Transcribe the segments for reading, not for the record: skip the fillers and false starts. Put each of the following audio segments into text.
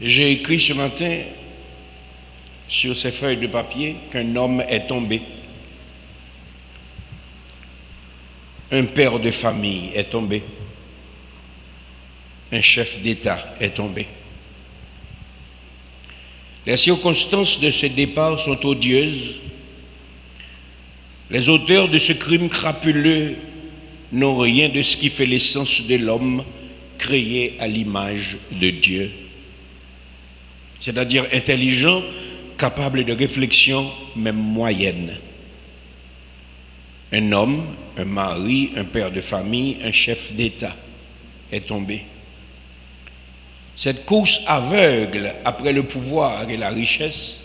J'ai écrit ce matin sur ces feuilles de papier qu'un homme est tombé. Un père de famille est tombé. Un chef d'État est tombé. Les circonstances de ce départ sont odieuses. Les auteurs de ce crime crapuleux n'ont rien de ce qui fait l'essence de l'homme créé à l'image de Dieu, c'est-à-dire intelligent, capable de réflexion, même moyenne. Un homme, un mari, un père de famille, un chef d'État est tombé. Cette course aveugle après le pouvoir et la richesse,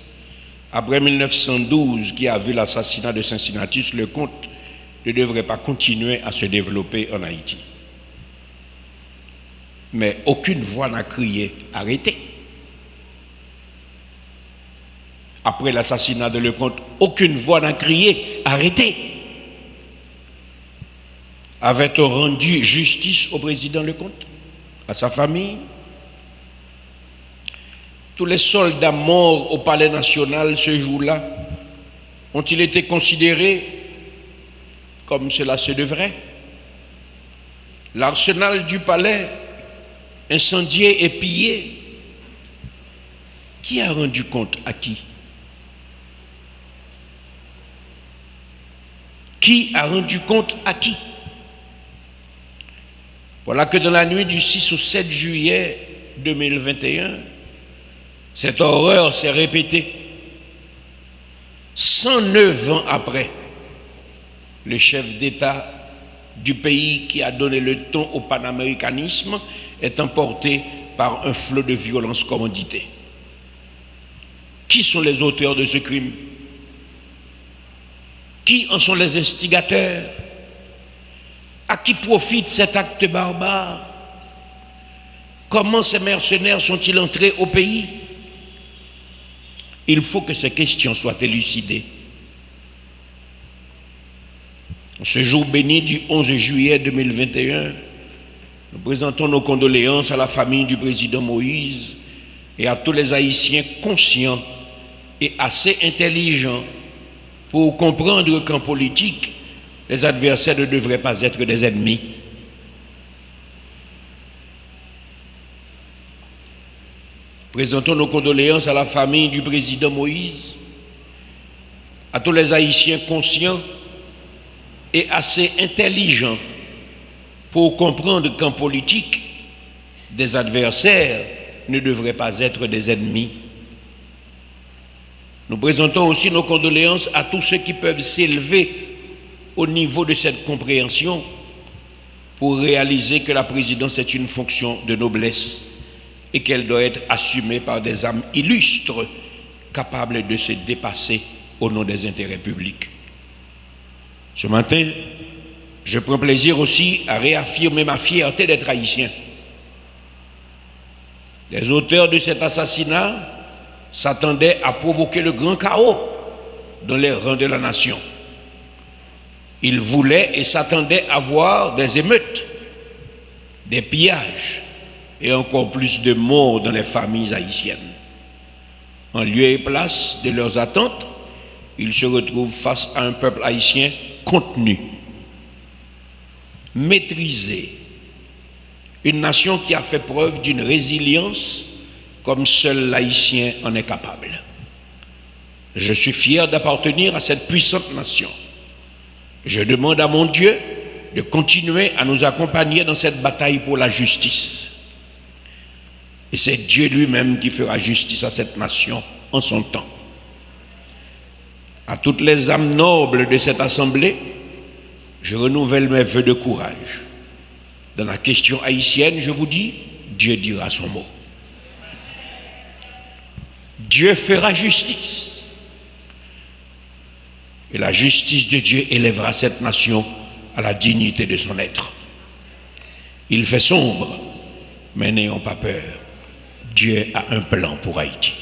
après 1912 qui a vu l'assassinat de Cincinnatus, le conte ne devrait pas continuer à se développer en Haïti. Mais aucune voix n'a crié « arrêtez ». Après l'assassinat de Lecomte, aucune voix n'a crié « arrêtez ». Avait-on rendu justice au président Lecomte, à sa famille? Tous les soldats morts au palais national ce jour-là ont-ils été considérés comme cela se devrait? L'arsenal du palais incendié et pillé, qui a rendu compte à qui? Qui a rendu compte à qui? Voilà que dans la nuit du 6 au 7 juillet 2021, cette horreur s'est répétée. 109 ans après, le chef d'État du pays qui a donné le ton au panaméricanisme est emporté par un flot de violence commanditée. Qui sont les auteurs de ce crime? Qui en sont les instigateurs? À qui profite cet acte barbare? Comment ces mercenaires sont-ils entrés au pays? Il faut que ces questions soient élucidées. En ce jour béni du 11 juillet 2021, nous présentons nos condoléances à la famille du président Moïse et à tous les Haïtiens conscients et assez intelligents pour comprendre qu'en politique, les adversaires ne devraient pas être des ennemis. Présentons nos condoléances à la famille du président Moïse, à tous les Haïtiens conscients et assez intelligents pour comprendre qu'en politique, des adversaires ne devraient pas être des ennemis. Nous présentons aussi nos condoléances à tous ceux qui peuvent s'élever au niveau de cette compréhension pour réaliser que la présidence est une fonction de noblesse et qu'elle doit être assumée par des âmes illustres capables de se dépasser au nom des intérêts publics. Ce matin, je prends plaisir aussi à réaffirmer ma fierté d'être haïtien. Les auteurs de cet assassinat s'attendaient à provoquer le grand chaos dans les rangs de la nation. Ils voulaient et s'attendaient à voir des émeutes, des pillages et encore plus de morts dans les familles haïtiennes. En lieu et place de leurs attentes, ils se retrouvent face à un peuple haïtien contenu, maîtrisé, une nation qui a fait preuve d'une résilience comme seul l'Haïtien en est capable. Je suis fier d'appartenir à cette puissante nation. Je demande à mon Dieu de continuer à nous accompagner dans cette bataille pour la justice. Et c'est Dieu lui-même qui fera justice à cette nation en son temps. À toutes les âmes nobles de cette assemblée, je renouvelle mes vœux de courage. Dans la question haïtienne, je vous dis, Dieu dira son mot. Dieu fera justice. Et la justice de Dieu élèvera cette nation à la dignité de son être. Il fait sombre, mais n'ayons pas peur. Dieu a un plan pour Haïti.